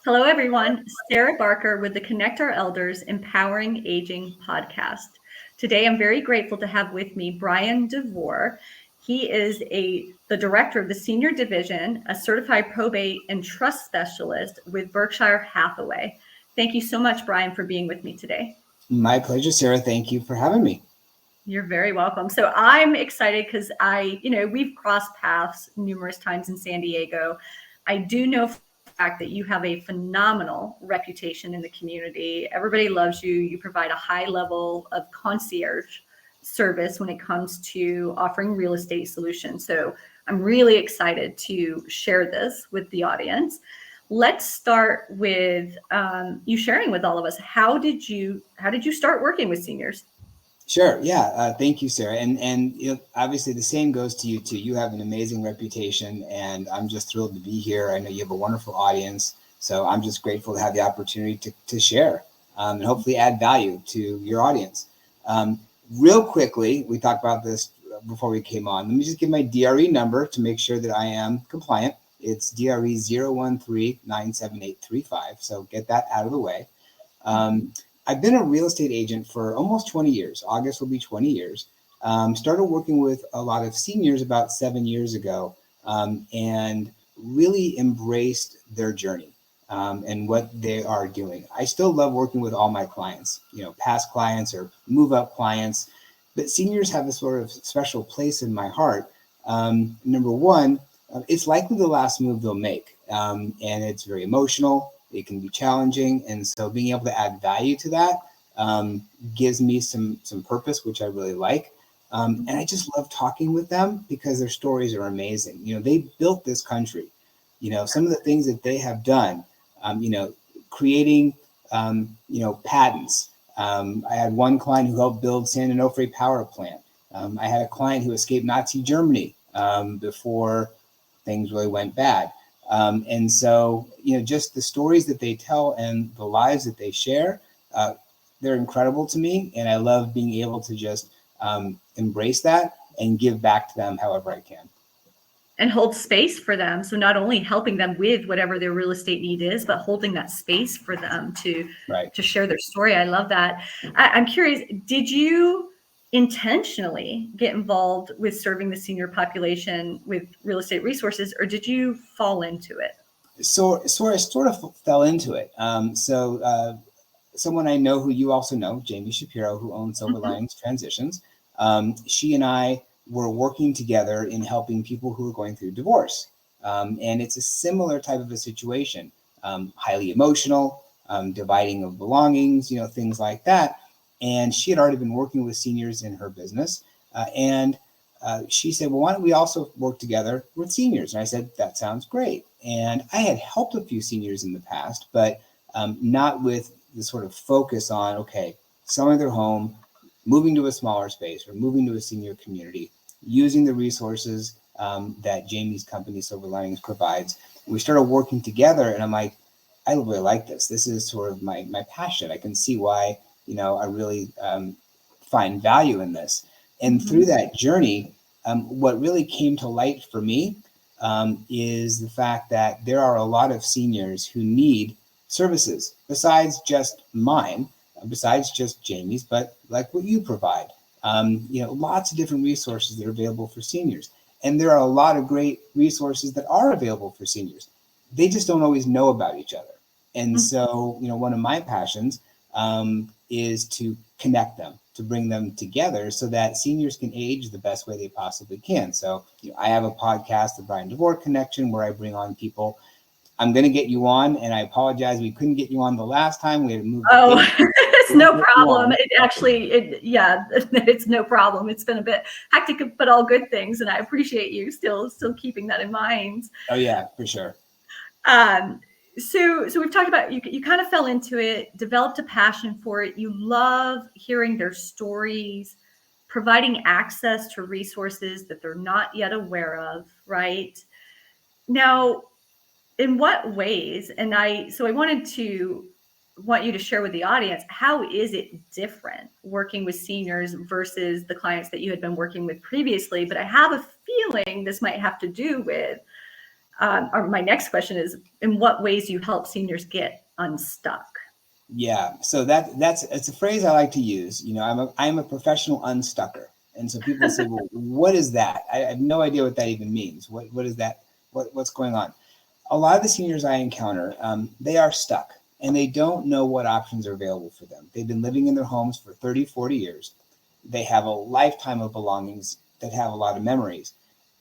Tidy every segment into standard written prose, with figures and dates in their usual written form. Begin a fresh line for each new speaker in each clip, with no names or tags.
Hello, everyone. Sarah Barker with the Connect Our Elders Empowering Aging podcast. Today, I'm very grateful to have with me Bryan Devore. He is the director of the senior division, a certified probate and trust specialist with Berkshire Hathaway. Thank you so much, Bryan, for being with me today.
My pleasure, Sarah. Thank you for having me.
You're very welcome. So I'm excited because we've crossed paths numerous times in San Diego. I do know for the fact that you have a phenomenal reputation in the community. Everybody loves you. You provide a high level of concierge service when it comes to offering real estate solutions. So I'm really excited to share this with the audience. Let's start with you sharing with all of us. How did you start working with seniors?
Sure. Yeah. Thank you, Sarah. And obviously the same goes to you too. You have an amazing reputation, and I'm just thrilled to be here. I know you have a wonderful audience, so I'm just grateful to have the opportunity to share and hopefully add value to your audience. Real quickly, we talked about this before we came on. Let me just give my DRE number to make sure that I am compliant. It's DRE 013-97835. So get that out of the way. I've been a real estate agent for almost 20 years. August will be 20 years. Started working with a lot of seniors about 7 years ago, and really embraced their journey and what they are doing. I still love working with all my clients, past clients or move up clients, but seniors have a sort of special place in my heart. Number one, it's likely the last move they'll make, and it's very emotional. It can be challenging. And so being able to add value to that gives me some purpose, which I really like. And I just love talking with them because their stories are amazing. They built this country. Some of the things that they have done, creating, patents. I had one client who helped build San Onofre power plant. I had a client who escaped Nazi Germany before things really went bad. And so, just the stories that they tell and the lives that they share, they're incredible to me. And I love being able to just embrace that and give back to them however I can.
And hold space for them. So not only helping them with whatever their real estate need is, but holding that space for them to share their story. I love that. I'm curious, did you intentionally get involved with serving the senior population with real estate resources, or did you fall into it?
So I sort of fell into it. Someone I know who you also know, Jamie Shapiro, who owns Silver Linings Transitions, she and I were working together in helping people who are going through divorce. And it's a similar type of a situation, highly emotional, dividing of belongings, things like that. And she had already been working with seniors in her business. And she said, well, why don't we also work together with seniors? And I said, that sounds great. And I had helped a few seniors in the past, but not with the sort of focus on, selling their home, moving to a smaller space or moving to a senior community, using the resources that Jamie's company, Silver Linings, provides. We started working together, and I'm like, I really like this. This is sort of my passion. I can see why, I really find value in this. And through that journey, what really came to light for me is the fact that there are a lot of seniors who need services besides just mine, besides just Jamie's, but like what you provide. Lots of different resources that are available for seniors. And there are a lot of great resources that are available for seniors. They just don't always know about each other. And so, one of my passions is to connect them, to bring them together so that seniors can age the best way they possibly can. So, I have a podcast, the Bryan Devore Connection, where I bring on people. I'm going to get you on, and I apologize. We couldn't get you on the last time. We had to move.
It's no problem. It's no problem. It's been a bit hectic, but all good things. And I appreciate you still keeping that in mind.
Oh yeah, for sure.
So we've talked about you kind of fell into it, developed a passion for it. You love hearing their stories, providing access to resources that they're not yet aware of, right? Now, in what ways, I want you to share with the audience, how is it different working with seniors versus the clients that you had been working with previously? But I have a feeling this might have to do with or my next question is, in what ways do you help seniors get unstuck?
Yeah, so it's a phrase I like to use. I'm a professional unstucker, and so people say, "Well, what is that?" I have no idea what that even means. What is that? What's going on? A lot of the seniors I encounter, they are stuck, and they don't know what options are available for them. They've been living in their homes for 30, 40 years. They have a lifetime of belongings that have a lot of memories,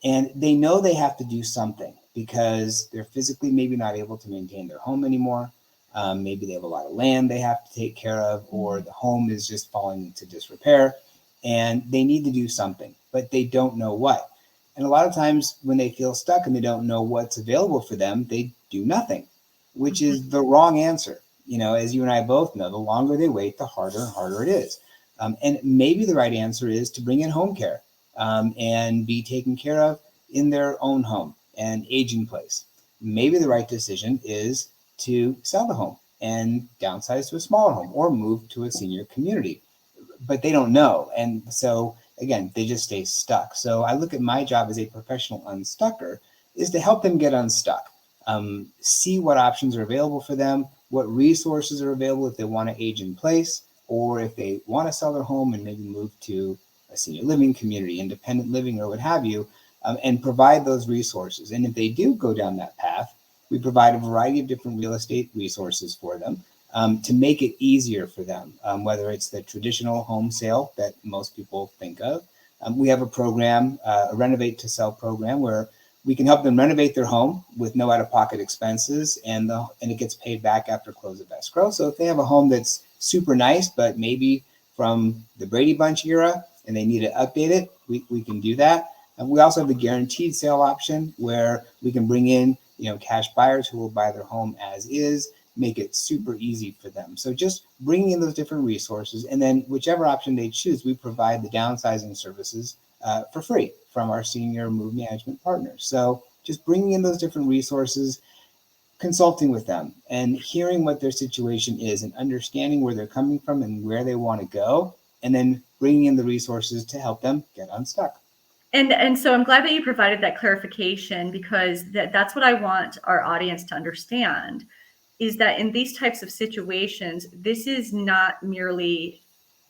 and they know they have to do something because they're physically maybe not able to maintain their home anymore. Maybe they have a lot of land they have to take care of, or the home is just falling into disrepair, and they need to do something, but they don't know what. And a lot of times when they feel stuck and they don't know what's available for them, they do nothing, which is the wrong answer. As you and I both know, the longer they wait, the harder and harder it is. And maybe the right answer is to bring in home care and be taken care of in their own home and aging place. Maybe the right decision is to sell the home and downsize to a smaller home or move to a senior community, but they don't know. And so again, they just stay stuck. So I look at my job as a professional unstucker is to help them get unstuck, see what options are available for them, what resources are available if they want to age in place, or if they want to sell their home and maybe move to a senior living community, independent living, or what have you, and provide those resources. And if they do go down that path, we provide a variety of different real estate resources for them to make it easier for them, whether it's the traditional home sale that most people think of. We have a program, a renovate to sell program, where we can help them renovate their home with no out-of-pocket expenses, and it gets paid back after close of escrow. So if they have a home that's super nice, but maybe from the Brady Bunch era and they need to update it, we can do that. And we also have the guaranteed sale option, where we can bring in cash buyers who will buy their home as is, make it super easy for them. So just bringing in those different resources, and then whichever option they choose, we provide the downsizing services for free from our senior move management partners. So just bringing in those different resources, consulting with them and hearing what their situation is and understanding where they're coming from and where they want to go, and then bringing in the resources to help them get unstuck.
And so I'm glad that you provided that clarification, because that's what I want our audience to understand, is that in these types of situations, this is not merely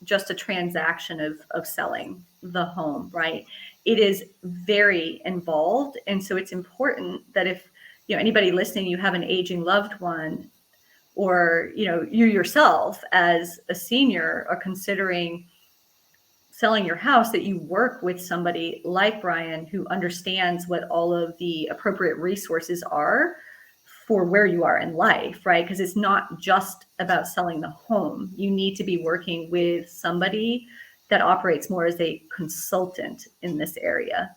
just a transaction of selling the home, right? It is very involved. And so it's important that if anybody listening, you have an aging loved one, or you yourself as a senior are considering selling your house, that you work with somebody like Bryan, who understands what all of the appropriate resources are for where you are in life, right? Because it's not just about selling the home. You need to be working with somebody that operates more as a consultant in this area.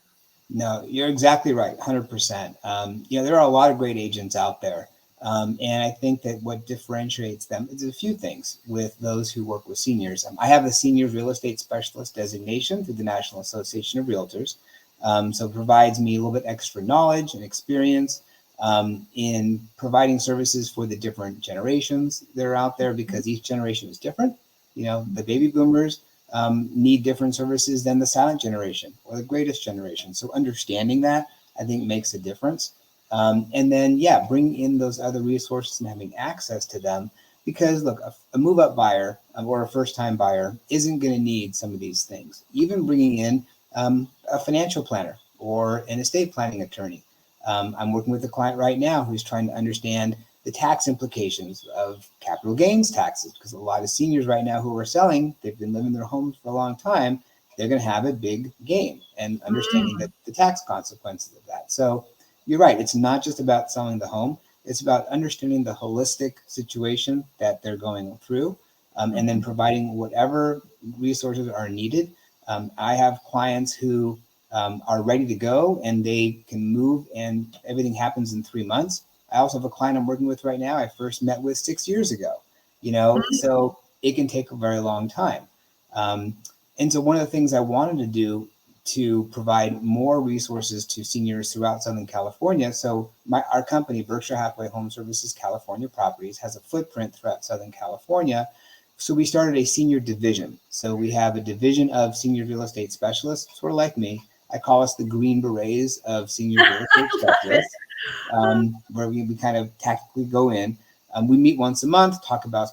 No, you're exactly right, 100%. There are a lot of great agents out there. And I think that what differentiates them is a few things with those who work with seniors. I have the Senior Real Estate Specialist designation through the National Association of Realtors. So it provides me a little bit extra knowledge and experience in providing services for the different generations that are out there, because each generation is different. The baby boomers need different services than the silent generation or the greatest generation. So understanding that, I think, makes a difference. And then, bring in those other resources and having access to them, because look, a move-up buyer or a first-time buyer isn't going to need some of these things. Even bringing in a financial planner or an estate planning attorney. I'm working with a client right now who's trying to understand the tax implications of capital gains taxes, because a lot of seniors right now who are selling, they've been living in their homes for a long time, they're going to have a big gain, and understanding that the tax consequences of that. So you're right. It's not just about selling the home. It's about understanding the holistic situation that they're going through, and then providing whatever resources are needed. I have clients who are ready to go and they can move, and everything happens in 3 months. I also have a client I'm working with right now I first met with 6 years ago, so it can take a very long time. And so one of the things I wanted to do to provide more resources to seniors throughout Southern California. So our company, Berkshire Hathaway HomeServices California Properties, has a footprint throughout Southern California. So we started a senior division. So we have a division of senior real estate specialists, sort of like me. I call us the Green Berets of senior real estate specialists. where we kind of tactically go in. We meet once a month, talk about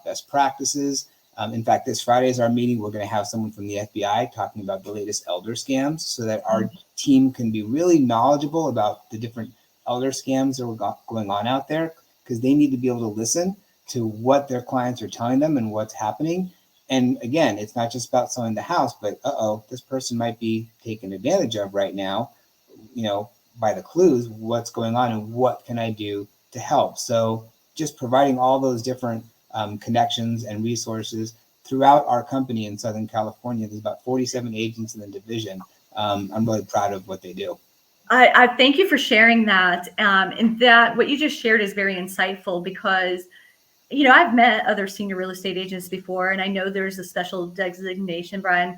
best practices. In fact, this Friday is our meeting. We're going to have someone from the FBI talking about the latest elder scams so that our team can be really knowledgeable about the different elder scams that are going on out there, because they need to be able to listen to what their clients are telling them and what's happening. And again, it's not just about selling the house, but this person might be taken advantage of right now, by the clues, what's going on and what can I do to help. So just providing all those different connections and resources throughout our company in Southern California. There's about 47 agents in the division. I'm really proud of what they do.
I thank you for sharing that. And that what you just shared is very insightful because, I've met other senior real estate agents before, and I know there's a special designation, Bryan,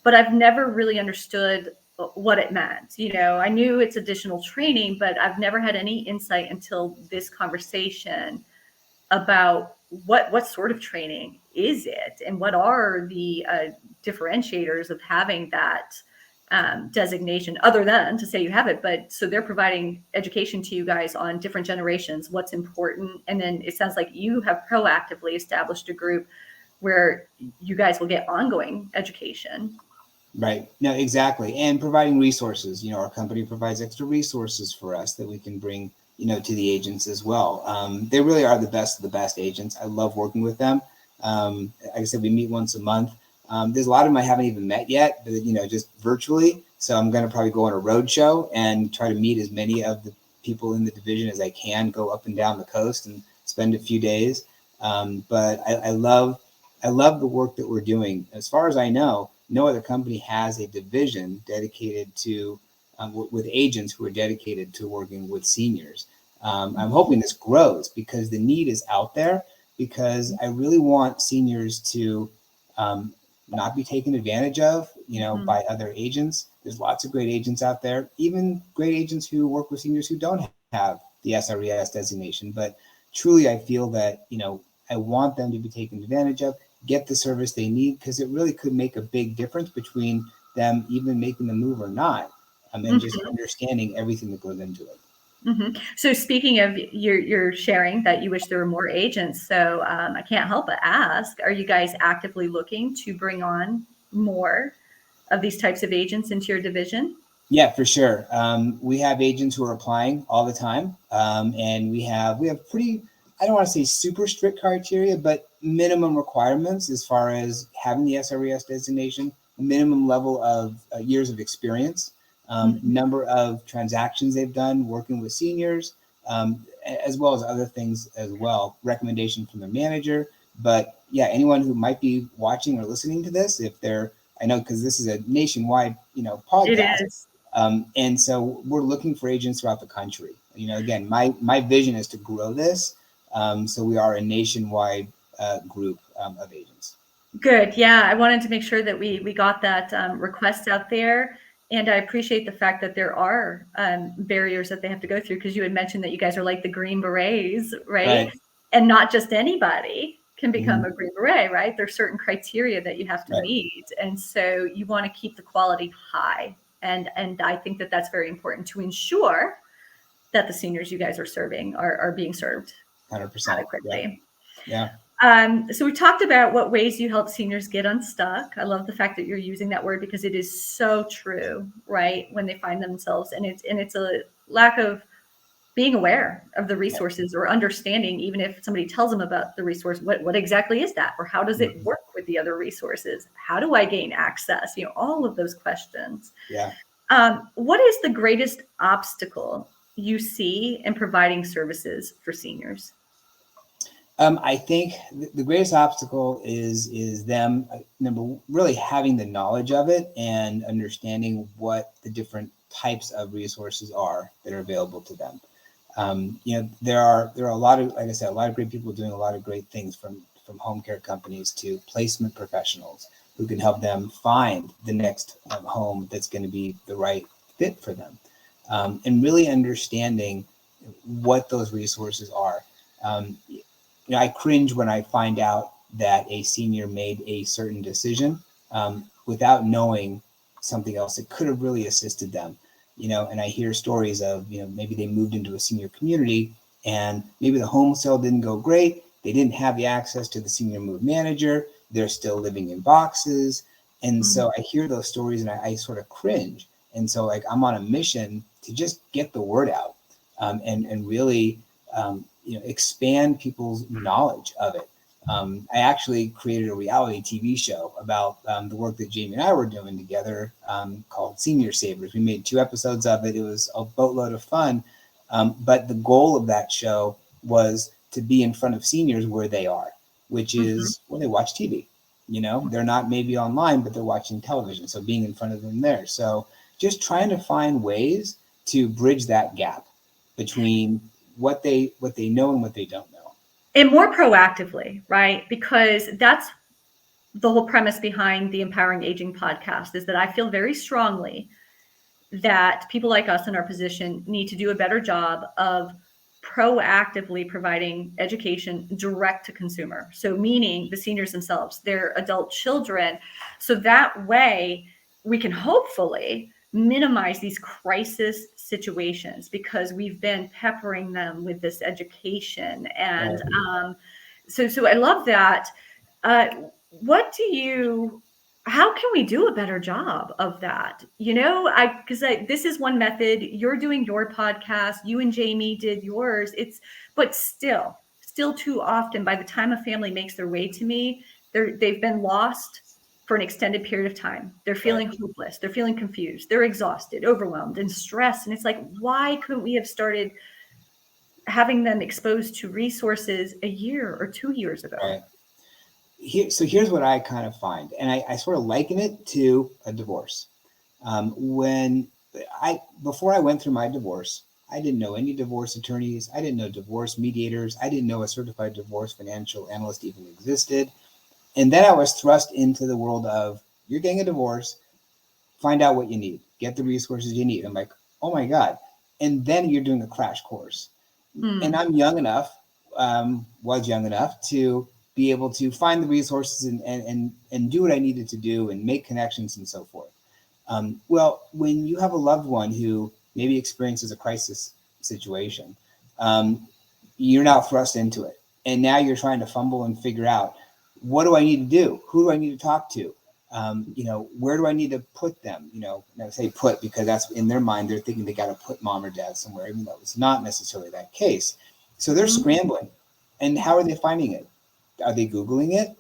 but I've never really understood what it meant. I knew it's additional training, but I've never had any insight until this conversation about what sort of training is it and what are the differentiators of having that designation, other than to say you have it. But so they're providing education to you guys on different generations, what's important. And then it sounds like you have proactively established a group where you guys will get ongoing education.
Right. No, exactly. And providing resources. Our company provides extra resources for us that we can bring, to the agents as well. They really are the best of the best agents. I love working with them. Like I said, we meet once a month. There's a lot of them I haven't even met yet, but, just virtually. So I'm going to probably go on a road show and try to meet as many of the people in the division as I can, go up and down the coast and spend a few days. But I love the work that we're doing. As far as I know, no other company has a division dedicated to with agents who are dedicated to working with seniors. I'm hoping this grows because the need is out there, because I really want seniors to not be taken advantage of, by other agents. There's lots of great agents out there, even great agents who work with seniors who don't have the SRES designation. But truly, I feel that, I want them to be taken advantage of, get the service they need, because it really could make a big difference between them even making the move or not, and just understanding everything that goes into it.
So speaking of you're sharing that you wish there were more agents. So I can't help but ask, are you guys actively looking to bring on more of these types of agents into your division?
Yeah, for sure. We have agents who are applying all the time. And we have pretty, I don't want to say super strict criteria, but minimum requirements as far as having the SRES designation, minimum level of years of experience, number of transactions they've done working with seniors, as well as other things as well, recommendation from their manager. But yeah, anyone who might be watching or listening to this, I know, because this is a nationwide, podcast.
It is.
And so we're looking for agents throughout the country. Again, my vision is to grow this. So we are a nationwide group of agents.
Good. Yeah, I wanted to make sure that we got that request out there. And I appreciate the fact that there are barriers that they have to go through, because you had mentioned that you guys are like the Green Berets, right? And not just anybody can become a Green Beret, right? There's certain criteria that you have to meet. And so you want to keep the quality high. And I think that that's very important to ensure that the seniors you guys are serving are being served
100%
adequately.
Yeah.
So we talked about what ways you help seniors get unstuck. I love the fact that you're using that word, because it is so true, right? When they find themselves, and it's a lack of being aware of the resources or understanding, even if somebody tells them about the resource, what exactly is that? Or how does it work with the other resources? How do I gain access? All of those questions.
Yeah.
What is the greatest obstacle you see in providing services for seniors?
I think the greatest obstacle is them, really having the knowledge of it and understanding what the different types of resources are that are available to them. There are a lot of, like I said, a lot of great people doing a lot of great things, from home care companies to placement professionals who can help them find the next home that's going to be the right fit for them, and really understanding what those resources are. I cringe when I find out that a senior made a certain decision without knowing something else that could have really assisted them. and I hear stories of, maybe they moved into a senior community and maybe the home sale didn't go great. They didn't have the access to the senior move manager. They're still living in boxes. And so I hear those stories and I sort of cringe. And so like, I'm on a mission to just get the word out, and really, expand people's knowledge of it. I actually created a reality TV show about the work that Jamie and I were doing together, called Senior Savers. We made 2 episodes of it. It was a boatload of fun. But the goal of that show was to be in front of seniors where they are, which is where they watch TV. They're not maybe online, but they're watching television. So being in front of them there. So just trying to find ways to bridge that gap between what they know and what they don't know.
And more proactively, right? Because that's the whole premise behind the Empowering Aging podcast, is that I feel very strongly that people like us in our position need to do a better job of proactively providing education direct to consumer. So meaning the seniors themselves, their adult children. So that way we can hopefully minimize these crisis situations, because we've been peppering them with this education. And so I love that. How can we do a better job of that? Because this is one method. You're doing your podcast. You and Jamie did yours. But still too often, by the time a family makes their way to me, they've been lost for an extended period of time. They're feeling hopeless. They're feeling confused. They're exhausted, overwhelmed, and stressed. And it's like, why couldn't we have started having them exposed to resources a year or 2 years ago?
Right. Here's what I kind of find, and I sort of liken it to a divorce. Before I went through my divorce, I didn't know any divorce attorneys. I didn't know divorce mediators. I didn't know a certified divorce financial analyst even existed. And then I was thrust into the world of, you're getting a divorce, find out what you need, get the resources you need. I'm like, oh my God. And then you're doing a crash course. And I'm was young enough to be able to find the resources and do what I needed to do and make connections and so forth. Well, when you have a loved one who maybe experiences a crisis situation, you're now thrust into it. And now you're trying to fumble and figure out, what do I need to do? Who do I need to talk to? Where do I need to put them? And I say put because that's in their mind, they're thinking they got to put mom or dad somewhere, even though it's not necessarily that case. So they're scrambling. And how are they finding it? Are they Googling it?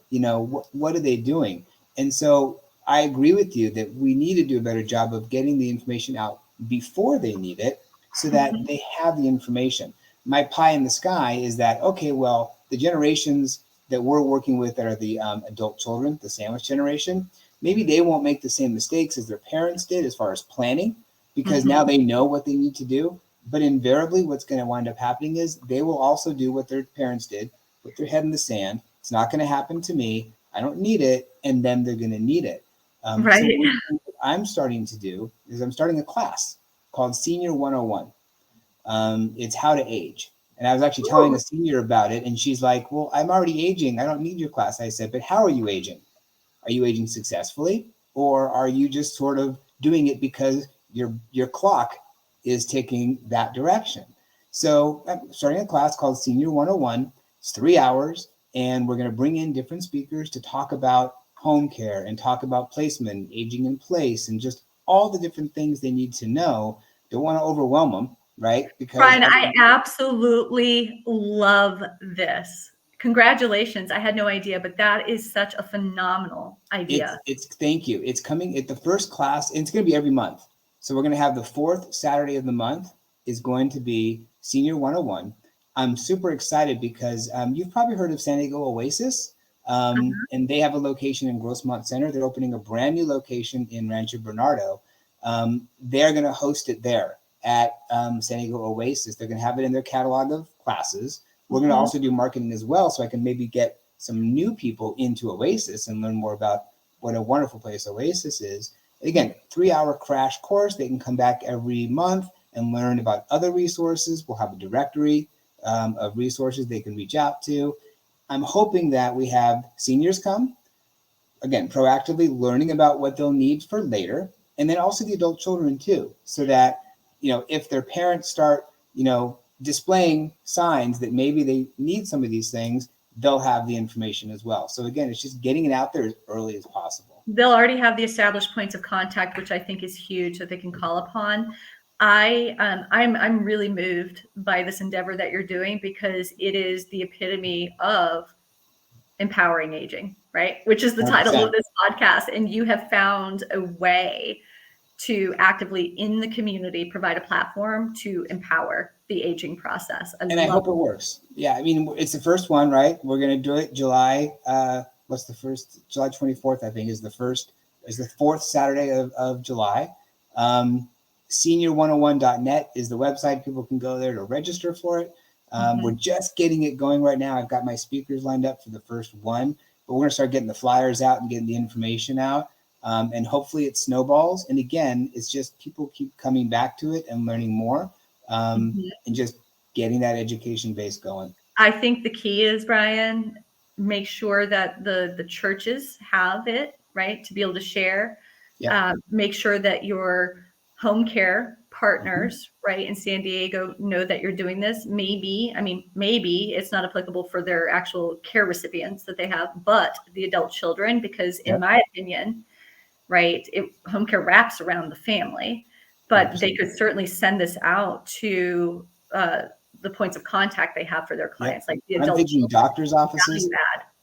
What are they doing? And so I agree with you that we need to do a better job of getting the information out before they need it so that they have the information. My pie in the sky is that, okay, well, the generations that we're working with that are the adult children, the sandwich generation, maybe they won't make the same mistakes as their parents did as far as planning, because now they know what they need to do. But invariably, what's going to wind up happening is they will also do what their parents did, put their head in the sand. It's not going to happen to me. I don't need it. And then they're going to need it.
Right.
So what I'm starting to do is I'm starting a class called Senior 101. It's how to age. And I was actually telling a senior about it. And she's like, well, I'm already aging. I don't need your class. I said, but how are you aging? Are you aging successfully? Or are you just sort of doing it because your clock is taking that direction? So I'm starting a class called Senior 101. It's 3 hours. And we're going to bring in different speakers to talk about home care and talk about placement, aging in place, and just all the different things they need to know. Don't want to overwhelm them, right? Because
Bryan, I absolutely love this. Congratulations. I had no idea, but that is such a phenomenal idea.
Thank you. It's coming at the first class, and it's going to be every month. So we're going to have the 4th Saturday of the month is going to be Senior 101. I'm super excited because you've probably heard of San Diego Oasis, and they have a location in Grossmont Center. They're opening a brand new location in Rancho Bernardo. They're going to host it there at San Diego Oasis. They're going to have it in their catalog of classes. We're going to also do marketing as well, so I can maybe get some new people into Oasis and learn more about what a wonderful place Oasis is. Again, 3-hour crash course. They can come back every month and learn about other resources. We'll have a directory of resources they can reach out to. I'm hoping that we have seniors come, again, proactively learning about what they'll need for later, and then also the adult children too, so that if their parents start, displaying signs that maybe they need some of these things, they'll have the information as well. So again, it's just getting it out there as early as possible.
They'll already have the established points of contact, which I think is huge that they can call upon. I'm really moved by this endeavor that you're doing, because it is the epitome of empowering aging, right? Which is the
100%.
title of this podcast. And you have found a way to actively in the community provide a platform to empower the aging process.
I hope it works. Yeah, I mean, it's the first one, right? We're going to do it July. What's the first? July 24th, I think, is the fourth Saturday of July. Senior101.net is the website. People can go there to register for it. We're just getting it going right now. I've got my speakers lined up for the first one, but we're going to start getting the flyers out and getting the information out. And hopefully it snowballs. And again, it's just people keep coming back to it and learning more, and just getting that education base going.
I think the key is, Bryan, make sure that the churches have it, right, to be able to share.
Yeah.
Make sure that your home care partners, right, in San Diego know that you're doing this. Maybe it's not applicable for their actual care recipients that they have, but the adult children, because in my opinion, right, home care wraps around the family, but 100%. They could certainly send this out to the points of contact they have for their clients, like the adult.
I'm thinking doctors' offices,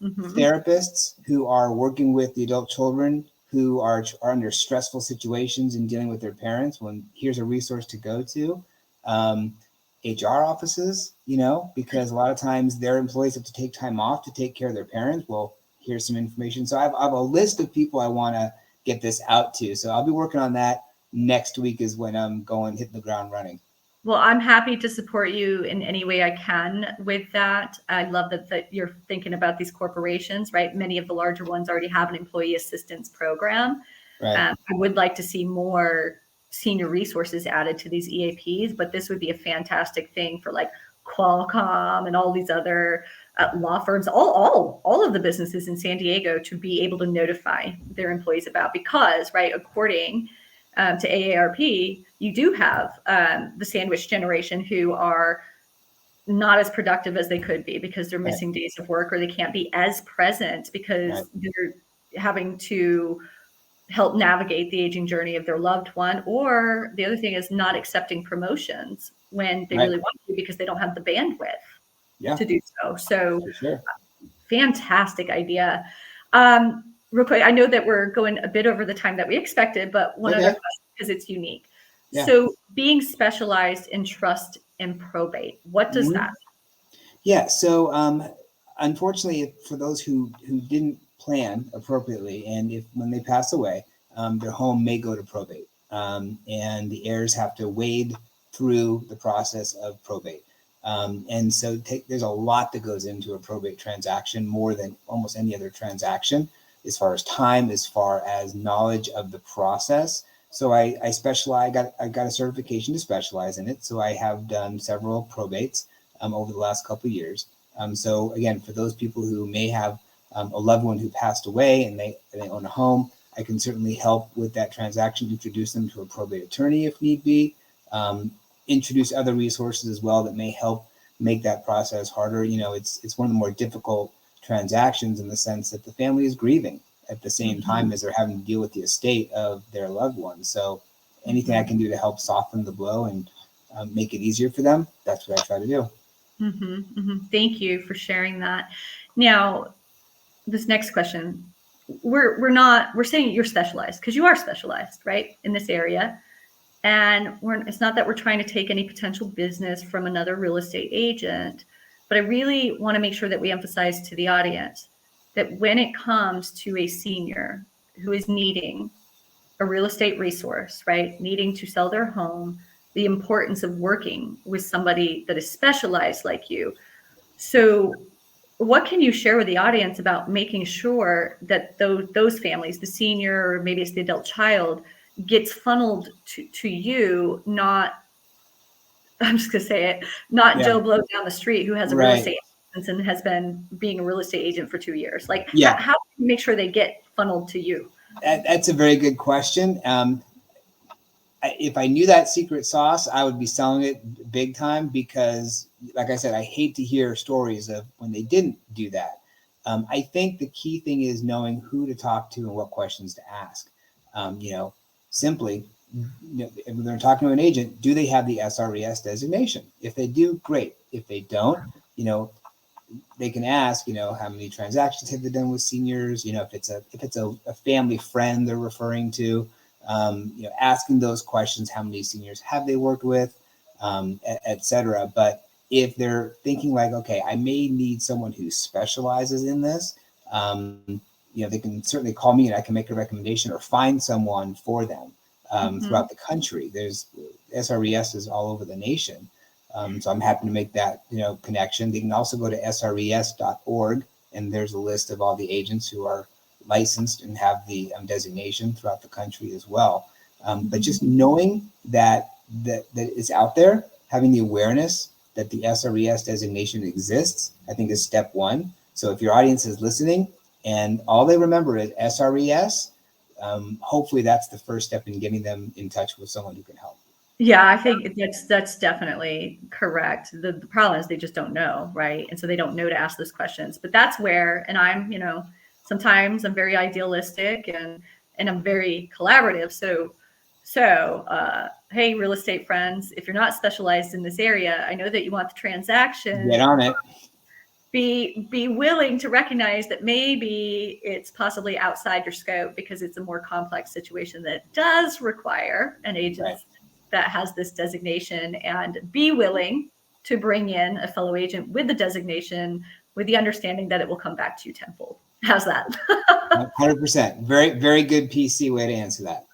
therapists who are working with the adult children who are under stressful situations and dealing with their parents. Here's a resource to go to. HR offices, because a lot of times their employees have to take time off to take care of their parents. Well, here's some information. So I have a list of people I want to get this out to. So I'll be working on that next week is when I'm hitting the ground running.
Well, I'm happy to support you in any way I can with that. I love that you're thinking about these corporations, right? Many of the larger ones already have an employee assistance program.
Right.
I would like to see more senior resources added to these EAPs, but this would be a fantastic thing for like Qualcomm and all these other law firms, all of the businesses in San Diego to be able to notify their employees about, because, right, according to AARP, you do have the sandwich generation who are not as productive as they could be because they're missing days of work, or they can't be as present because they're having to help navigate the aging journey of their loved one. Or the other thing is not accepting promotions when they really want to because they don't have the bandwidth to do so. So fantastic idea. Real quick, I know that we're going a bit over the time that we expected, but one other question, because it's unique. Yeah. So being specialized in trust and probate, what does that mean?
Yeah. So unfortunately, for those who didn't plan appropriately, and when they pass away, their home may go to probate, and the heirs have to wade through the process of probate. And so there's a lot that goes into a probate transaction, more than almost any other transaction, as far as time, as far as knowledge of the process. So I specialize. I got a certification to specialize in it. So I have done several probates over the last couple of years. So again, for those people who may have a loved one who passed away and they own a home, I can certainly help with that transaction, introduce them to a probate attorney if need be, introduce other resources as well that may help make that process harder. It's one of the more difficult transactions in the sense that the family is grieving at the same time as they're having to deal with the estate of their loved one. So anything I can do to help soften the blow and make it easier for them, that's what I try to do.
Thank you for sharing that. Now, this next question, we're saying you're specialized because you are specialized, right, in this area. And it's not that we're trying to take any potential business from another real estate agent, but I really want to make sure that we emphasize to the audience that when it comes to a senior who is needing a real estate resource, right, needing to sell their home, the importance of working with somebody that is specialized like you. So what can you share with the audience about making sure that those families, the senior, or maybe it's the adult child, gets funneled to you, not, I'm just going to say it, not Joe Blow down the street who has a real estate license and has been being a real estate agent for 2 years. Like, how do you make sure they get funneled to you?
That's a very good question. if I knew that secret sauce, I would be selling it big time, because like I said, I hate to hear stories of when they didn't do that. I think the key thing is knowing who to talk to and what questions to ask. Simply, if they're talking to an agent, do they have the SRES designation? If they do, great. If they don't, they can ask, how many transactions have they done with seniors? If it's a family friend they're referring to, asking those questions, how many seniors have they worked with, et cetera. But if they're thinking like, okay, I may need someone who specializes in this, they can certainly call me and I can make a recommendation or find someone for them throughout the country. There's SRESs all over the nation. So I'm happy to make that, connection. They can also go to sres.org, and there's a list of all the agents who are licensed and have the designation throughout the country as well. But just knowing that it's out there, having the awareness that the SRES designation exists, I think is step one. So if your audience is listening and all they remember is SRES, hopefully that's the first step in getting them in touch with someone who can help.
Yeah, I think that's definitely correct. The problem is they just don't know, right? And so they don't know to ask those questions. But that's where, and I'm, sometimes I'm very idealistic and I'm very collaborative. So, hey, real estate friends, if you're not specialized in this area, I know that you want the transaction.
Get on it.
Be willing to recognize that maybe it's possibly outside your scope because it's a more complex situation that does require an agent. Right. That has this designation, and be willing to bring in a fellow agent with the designation with the understanding that it will come back to you tenfold. How's that?
100%. Very, very good PC way to answer that.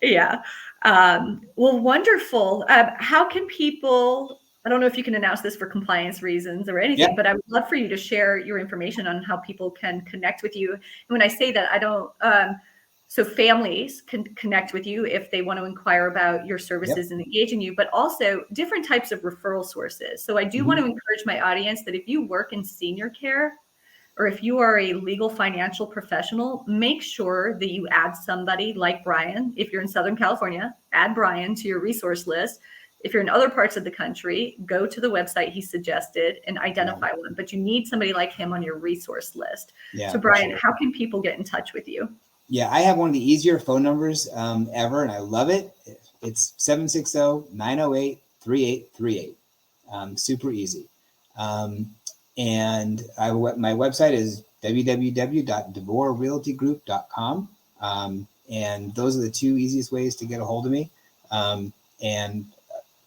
Yeah. Well, wonderful. How can people, I don't know if you can announce this for compliance reasons or anything, but I would love for you to share your information on how people can connect with you. And when I say that, I don't, so families can connect with you if they want to inquire about your services and engage in you, but also different types of referral sources. So I do want to encourage my audience that if you work in senior care, or if you are a legal financial professional, make sure that you add somebody like Bryan. If you're in Southern California, add Bryan to your resource list. If you're in other parts of the country, go to the website he suggested and identify one. But you need somebody like him on your resource list. So Bryan, how can people get in touch with you?
Yeah, I have one of the easier phone numbers ever, and I love it. It's 760-908-3838. Super easy. And my website is www.devorerealtygroup.com. And those are the two easiest ways to get a hold of me.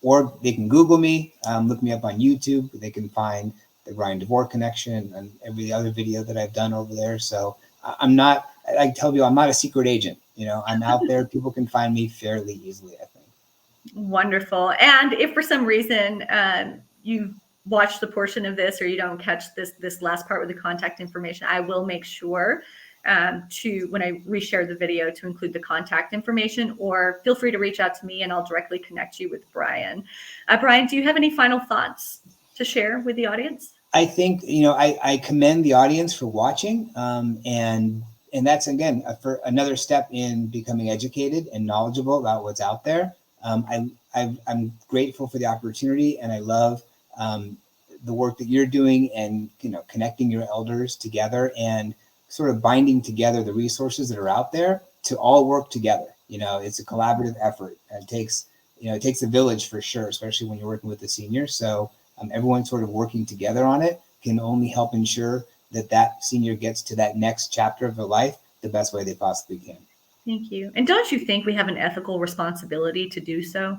Or they can Google me, look me up on YouTube. They can find the Bryan Devore Connection and every other video that I've done over there. So I tell you, I'm not a secret agent. I'm out there. People can find me fairly easily, I think.
Wonderful. And if for some reason you watch the portion of this or you don't catch this last part with the contact information, I will make sure to, when I reshare the video, to include the contact information, or feel free to reach out to me and I'll directly connect you with Bryan. Bryan, do you have any final thoughts to share with the audience?
I think, I commend the audience for watching, and that's, again, for another step in becoming educated and knowledgeable about what's out there. I'm grateful for the opportunity, and I love the work that you're doing, and connecting your elders together and sort of binding together the resources that are out there to all work together. It's a collaborative effort. It takes a village for sure, especially when you're working with the seniors. So everyone sort of working together on it can only help ensure that senior gets to that next chapter of their life the best way they possibly can. Thank
you. And don't you think we have an ethical responsibility to do so?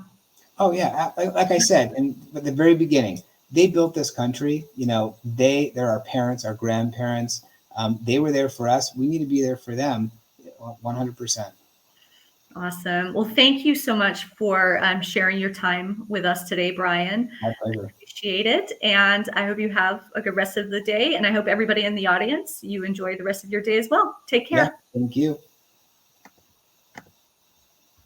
Oh, yeah. Like I said, at the very beginning, they built this country. They're our parents, our grandparents. They were there for us. We need to be there for them 100%.
Awesome. Well, thank you so much for sharing your time with us today, Bryan.
My pleasure.
I appreciate it. And I hope you have a good rest of the day. And I hope everybody in the audience, you enjoy the rest of your day as well. Take care.
Yeah, thank you.